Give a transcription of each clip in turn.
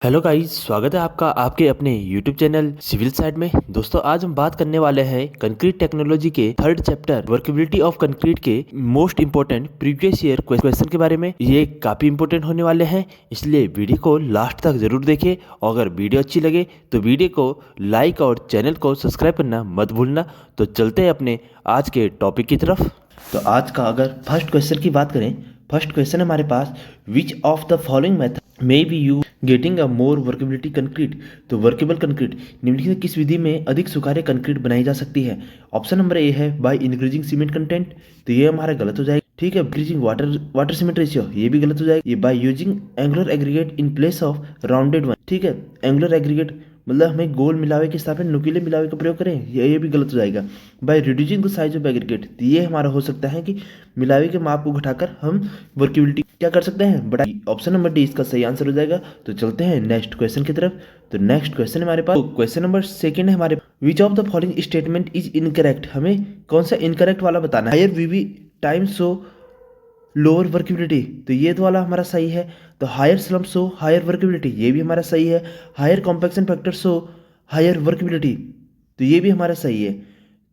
Hello guys, स्वागत है आपका आपके अपने यूट्यूब चैनल सिविल साइड में। दोस्तों, आज हम बात करने वाले हैं कंक्रीट टेक्नोलॉजी के third chapter workability of concrete के most important previous year question के बारे में। ये काफी इंपोर्टेंट होने वाले हैं, इसलिए वीडियो को लास्ट तक जरूर देखें। और अगर वीडियो अच्छी लगे तो वीडियो को लाइक और चैनल को सब्सक्राइब करना मत भूलना। तो चलते हैं अपने आज के टॉपिक की तरफ। तो आज का अगर फर्स्ट क्वेश्चन की बात करें, फर्स्ट क्वेश्चन हमारे पास, which of the following method may be you getting a more workability concrete. तो वर्केबल कंक्रीट निम्नलिखित किस विधि में अधिक स्वीकार्य कंक्रीट बनाई जा सकती है। ऑप्शन नंबर ए है बाय इंक्रीजिंग सीमेंट कंटेंट, तो ये हमारा गलत हो जाएगा। ठीक है, इंक्रीजिंग वाटर सीमेंट रेशियो, ये भी गलत हो जाएगा। ये by using angular aggregate in place of rounded one. ठीक है, एंगुलर एग्रीगेट मतलब हमें गोल मिलावे के स्थान पर नुकीले मिलावे का प्रयोग करें, ये भी गलत हो जाएगा। By reducing the size of aggregate, तो ये हमारा हो सकता है कि मिलावे के माप को घटाकर हम वर्केबिलिटी क्या कर सकते हैं, बड़ा। ऑप्शन नंबर डी इसका सही आंसर हो जाएगा। तो चलते हैं नेक्स्ट क्वेश्चन की तरफ। तो नेक्स्ट क्वेश्चन हमारे पास क्वेश्चन नंबर सेकंड है हमारे, which of the following statement is incorrect. हमें कौन सा इनकरेक्ट वाला बताना है। Higher VB time so lower workability, तो ये तो वाला हमारा सही है। तो higher slump so higher workability, ये भी हमारा सही है। Higher compaction factor so higher workability, तो ये भी हमारा सही है।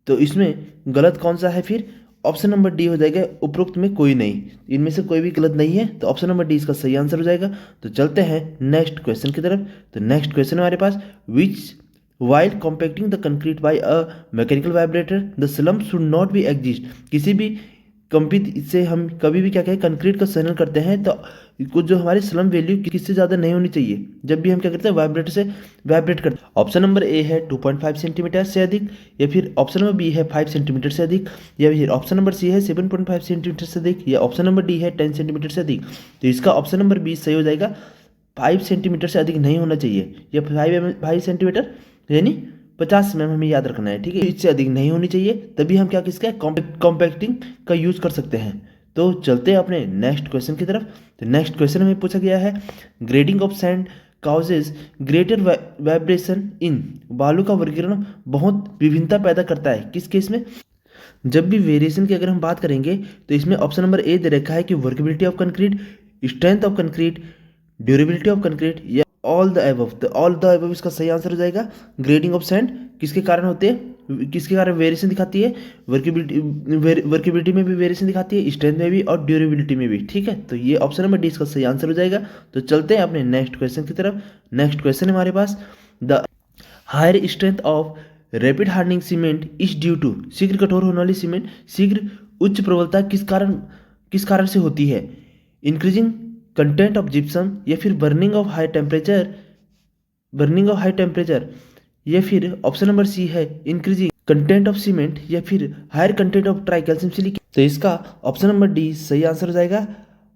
तो इसमें गलत कौन सा है फिर, ऑप्शन नंबर डी हो जाएगा, उपरोक्त में कोई नहीं। इनमें से कोई भी गलत नहीं है, तो ऑप्शन नंबर डी इसका सही आंसर हो जाएगा। तो चलते हैं नेक्स्ट क्वेश्चन की तरफ। तो नेक्स्ट क्वेश्चन हमारे पास, which while compacting the concrete by a mechanical vibrator the slump should not be exist. किसी भी कंपित से हम कभी भी क्या कहें, कंक्रीट का संलग्न करते हैं, तो कुछ जो हमारी स्लम वैल्यू किससे ज़्यादा नहीं होनी चाहिए जब भी हम क्या करते हैं, वाइब्रेटर से वाइब्रेट करते हैं। ऑप्शन नंबर ए है 2.5 सेंटीमीटर से अधिक, या फिर ऑप्शन नंबर बी है 5 सेंटीमीटर से अधिक, या फिर ऑप्शन नंबर सी है 7.5 सेंटीमीटर से अधिक, या ऑप्शन नंबर डी है 10 सेंटीमीटर से अधिक। तो इसका ऑप्शन नंबर बी सही हो जाएगा, 5 सेंटीमीटर से अधिक नहीं होना चाहिए, या 5 सेंटीमीटर यानी 50 mm हमें याद रखना है। ठीक है, इससे अधिक नहीं होनी चाहिए, तभी हम क्या किसका कॉम्पैक्टिंग का यूज कर सकते हैं। तो चलते हैं अपने नेक्स्ट क्वेश्चन की तरफ। तो नेक्स्ट क्वेश्चन हमें पूछा गया है, grading of sand causes greater vibration in. बालू का वर्गीकरण बहुत विभिन्नता पैदा करता है किस केस में। जब भी वेरिएशन की अगर हम बात करेंगे, तो इसमें ऑप्शन नंबर ए दे रखा है कि workability of concrete, strength of concrete, durability of concrete, या ऑल द अबव। तो ऑल द अबव इसका सही आंसर हो जाएगा। ग्रेडिंग ऑफ सैंड किसके कारण होते हैं, किसके कारण वेरिएशन दिखाती है, वर्केबिलिटी में भी वेरिएशन दिखाती है, स्ट्रेंथ में भी और ड्यूरेबिलिटी में भी। ठीक है, तो ये ऑप्शन नंबर डी इसका सही आंसर हो जाएगा। तो चलते हैं अपने नेक्स्ट क्वेश्चन की तरफ। नेक्स्ट क्वेश्चन हमारे पास, the higher strength of rapid hardening cement is due to. शीघ्र कठोर होने वाली सीमेंट शीघ्र उच्च प्रबलता किस कारण से होती है, इंक्रीजिंग कंटेंट ऑफ जिप्सम, या फिर बर्निंग ऑफ हाई टेम्परेचर, या फिर ऑप्शन नंबर सी है इंक्रीजिंग कंटेंट ऑफ सीमेंट, या फिर higher content of tri calcium silicate. तो इसका ऑप्शन नंबर डी सही आंसर हो जाएगा।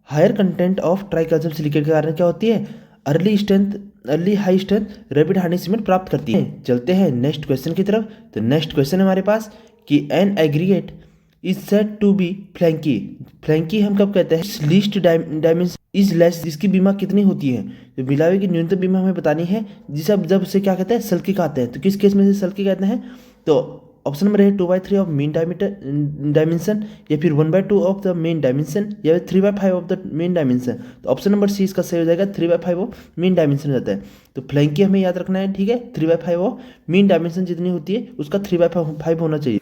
Higher content of tri calcium silicate के कारण क्या होती है, early high strength rapid hardening cement प्राप्त करती है। चलते हैं नेक्स्ट क्वेश्चन की तरफ। तो नेक्स्ट क्वेश्चन हमारे पास कि an aggregate is said to be flaky. Flaky हम कब कहते हैं, लीस्ट डायमेंशन इज लेस, इसकी बीमा कितनी होती है। तो मिलावे की न्यूनतम बीमा हमें बतानी है, जिसे अब जब उसे क्या कहते हैं, सल्की कहते हैं। तो किस केस में से सल्की कहते हैं, तो ऑप्शन नंबर है 2/3 ऑफ मेन डायमेंशन, या फिर 1/2 ऑफ द मेन डायमेंशन, या फिर 3/5 ऑफ द मेन डायमेंशन। तो ऑप्शन नंबर सी इसका सही हो जाएगा, 3/5 ऑफ मेन डायमेंशन हो जाता है। तो फ्लैंकी हमें याद रखना है। ठीक है, 3/5 ऑफ मेन डायमेंशन जितनी होती है उसका 3/5 होना चाहिए।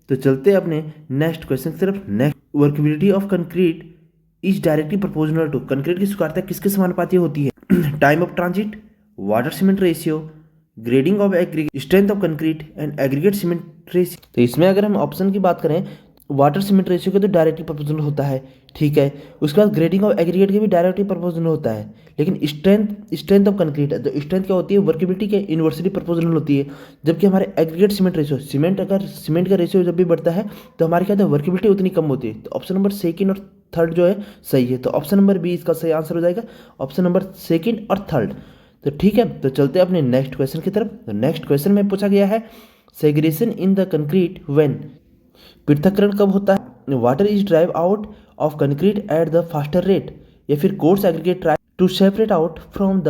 तो चलते हैं अपने नेक्स्ट क्वेश्चन की तरफ। Next, workability of concrete is directly proportional to. Concrete की स्वीकार्यता किसके समानुपाती होती है, time of transit, water cement ratio, grading of aggregate, strength of concrete and aggregate cement ratio. तो इसमें अगर हम ऑप्शन की बात करें, वाटर सीमेंट रेशियो का तो डायरेक्टली प्रोपोर्शनल होता है। ठीक है, उसके बाद ग्रेडिंग ऑफ एग्रीगेट के भी डायरेक्टली प्रोपोर्शनल होता है, लेकिन स्ट्रेंथ ऑफ कंक्रीट, तो स्ट्रेंथ क्या होती है, वर्केबिलिटी के इन्वर्सली प्रोपोर्शनल होती है। जबकि हमारे एग्रीगेट सीमेंट रेशियो, सीमेंट का रेशियो जब भी बढ़ता है तो हमारे क्या होता है, वर्केबिलिटी उतनी कम होती है। तो ऑप्शन नंबर सेकंड और थर्ड जो है सही है। तो ऑप्शन नंबर बी इसका सही आंसर हो जाएगा, ऑप्शन नंबर सेकंड और थर्ड। तो ठीक है, तो चलते हैं अपने नेक्स्ट क्वेश्चन की तरफ। तो नेक्स्ट क्वेश्चन में पूछा गया है, segregation in the concrete when. पृथक्करण कब होता है, water is drive out of concrete at the faster rate, या फिर coarse aggregate try to separate out from the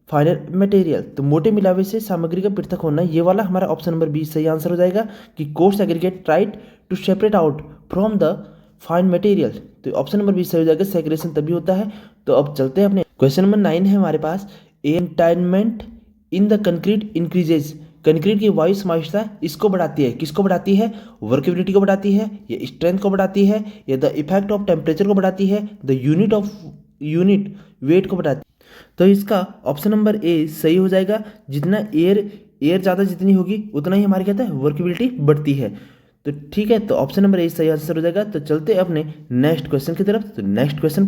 final material. तो मोटे मिलावे से सामग्री का पृथक होना, ये वाला हमारा ऑप्शन नंबर बी सही आंसर हो जाएगा कि coarse aggregate tried to separate out from the fine material. तो ऑप्शन नंबर बी सही हो जाएगा, सेग्रेगेशन तभी होता है। तो अब चलते हैं अपने क्वेश्चन नंबर 9 है हमारे पास, entrainment in the concrete increases, concrete की वायु समावेशता इसको बढ़ाती है, किसको बढ़ाती है, वर्केबिलिटी को बढ़ाती है, या स्ट्रेंथ को बढ़ाती है, या द इफेक्ट ऑफ टेम्परेचर को बढ़ाती है, द यूनिट वेट को बढ़ाती है। तो इसका ऑप्शन नंबर ए सही हो जाएगा। जितना एयर ज़्यादा जितनी होगी उतना ही हमारी कहता है वर्केबिलिटी बढ़ती है। तो ठीक है, तो ऑप्शन नंबर ए सही आंसर हो जाएगा। तो चलते अपने नेक्स्ट क्वेश्चन की तरफ। तो नेक्स्ट क्वेश्चन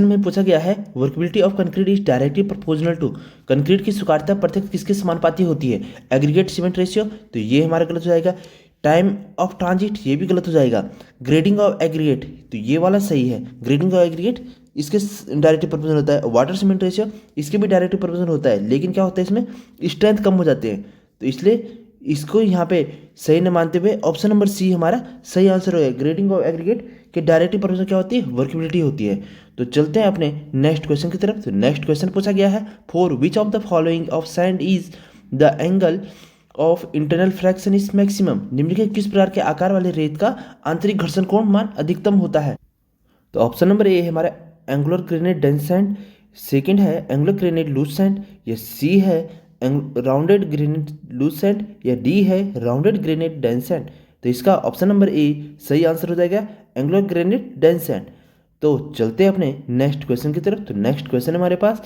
में पूछा गया है workability of concrete is directly proportional to, concrete की स्वीकार्यता प्रत्यक्ष किसके समानुपाती होती है, एग्रीगेट सीमेंट रेशियो, तो ये हमारा गलत हो जाएगा। टाइम ऑफ ट्रांजिट, ये भी गलत हो जाएगा। ग्रेडिंग ऑफ एग्रीगेट, तो ये वाला सही है। ग्रेडिंग ऑफ एग्रीगेट इसके डायरेक्टली प्रोपोर्शनल होता है। वाटर सीमेंट रेशियो इसके भी डायरेक्टली प्रोपोर्शनल होता है, लेकिन क्या होता है इसमें स्ट्रेंथ कम हो जाते हैं, तो इसलिए इसको यहाँ पे सही न मानते हुए ऑप्शन नंबर सी हमारा सही आंसर होगा। ग्रेडिंग ऑफ एग्रीगेट के डायरेक्टली प्रोपोर्शनल क्या होती है, वर्केबिलिटी होती है। तो चलते हैं अपने नेक्स्ट क्वेश्चन की तरफ। तो नेक्स्ट क्वेश्चन पूछा गया है for which of the following of sand is the angle of internal fraction is maximum, निम्नलिखित किस प्रकार के आकार वाले रेत का आंतरिक घर्षण कोण मान अधिकतम होता है। तो ऑप्शन नंबर ए है हमारा angular granite dense sand, second है एंगुलर ग्रेनाइट लूज सैंड, या सी है राउंडेड ग्रेनाइट लूज सैंड, या डी है राउंडेड ग्रेनाइट डेंस सैंड। तो इसका ऑप्शन नंबर ए सही आंसर हो जाएगा, एंगुलर ग्रेनाइट डेंस सैंड। तो चलते हैं अपने नेक्स्ट क्वेश्चन की तरफ। तो नेक्स्ट क्वेश्चन हमारे पास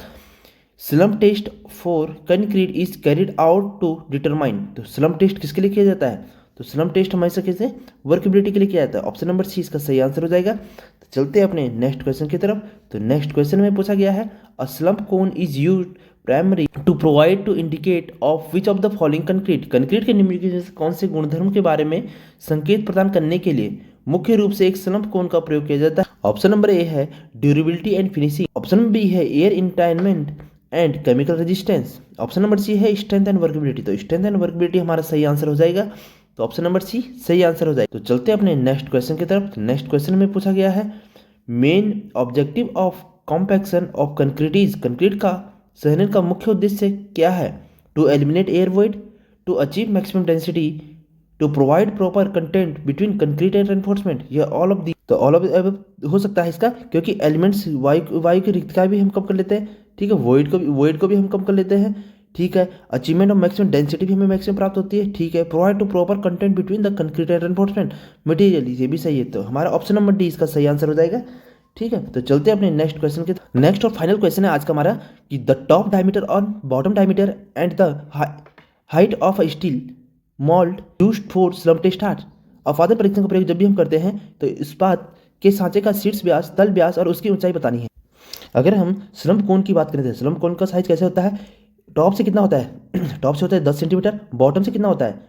slump test for concrete is carried out to determine, तो स्लम्प टेस्ट किसके लिए किया जाता है, तो स्लम्प टेस्ट हमारे कैसे वर्केबिलिटी के लिए किया जाता है। ऑप्शन नंबर सी इसका सही आंसर हो जाएगा। तो चलते हैं अपने नेक्स्ट क्वेश्चन की तरफ। तो नेक्स्ट क्वेश्चन में पूछा गया है a slump cone is used primary to provide to indicate of which of the following concrete, concrete के निम्नलिखित से कौन से गुणधर्म के बारे में संकेत प्रदान करने के लिए मुख्य रूप से एक स्लम्प कोन का प्रयोग किया जाता है। ऑप्शन नंबर ए है durability and finishing, option number B है air entrainment and chemical resistance, option number C है स्ट्रेंथ एंड वर्केबिलिटी। तो स्ट्रेंथ एंड वर्केबिलिटी हमारा सही आंसर हो जाएगा। तो ऑप्शन नंबर सी सही आंसर हो जाएगा। तो चलते हैं अपने नेक्स्ट क्वेश्चन की तरफ। नेक्स्ट क्वेश्चन में पूछा गया है main objective of compaction of concrete is, concrete का सहनन का मुख्य उद्देश्य क्या है, to eliminate air void, to achieve maximum density, to provide proper content between concrete and reinforcement, या ऑल ऑफ दी। तो ऑल ऑफ हो सकता है इसका, क्योंकि एलिमेंट्स वायु की रिक्तता भी हम कम कर लेते हैं, ठीक है, वॉइड को भी हम कम कर लेते हैं, ठीक है, अचीवमेंट ऑफ मैक्सिमम डेंसिटी भी हमें मैक्सिमम प्राप्त होती है, ठीक है, provide to proper content between the concrete and reinforcement material, ये भी सही है। तो हमारा ऑप्शन नंबर डी इसका सही आंसर हो जाएगा। ठीक है, तो चलते हैं अपने नेक्स्ट क्वेश्चन के। नेक्स्ट और फाइनल क्वेश्चन है आज का हमारा कि द टॉप डायमीटर और bottom diameter and the height of a steel mould used for slump test are. अफादन परीक्षण का प्रयोग जब भी हम करते हैं तो इस्पात के सांचे का शीर्ष व्यास, तल व्यास और उसकी ऊंचाई बतानी है। अगर हम स्लम्प कोन की बात करें तो स्लम्प कोन का साइज कैसे होता है, टॉप से कितना होता है, टॉप से होता है 10 सेंटीमीटर, बॉटम से कितना होता है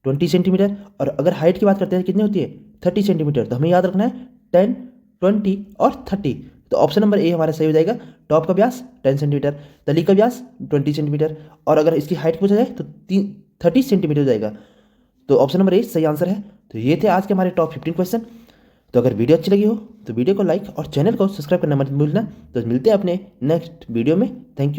20 सेंटीमीटर, और अगर हाइट की बात करते हैं कितनी होती है 30 सेंटीमीटर। तो हमें याद रखना है 10, 20 और 30। तो ऑप्शन नंबर ए हमारा सही हो जाएगा। टॉप का व्यास 10 सेंटीमीटर, तली का व्यास 20 सेंटीमीटर, और अगर इसकी हाइट पूछा जाए तो 30 सेंटीमीटर हो जाएगा। तो ऑप्शन नंबर ए सही आंसर है। तो ये थे आज के हमारे टॉप 15 क्वेश्चन। तो अगर वीडियो अच्छी लगी हो तो वीडियो को लाइक और चैनल को सब्सक्राइब करना मत भूलना। तो मिलते हैं अपने नेक्स्ट वीडियो में। Thank you.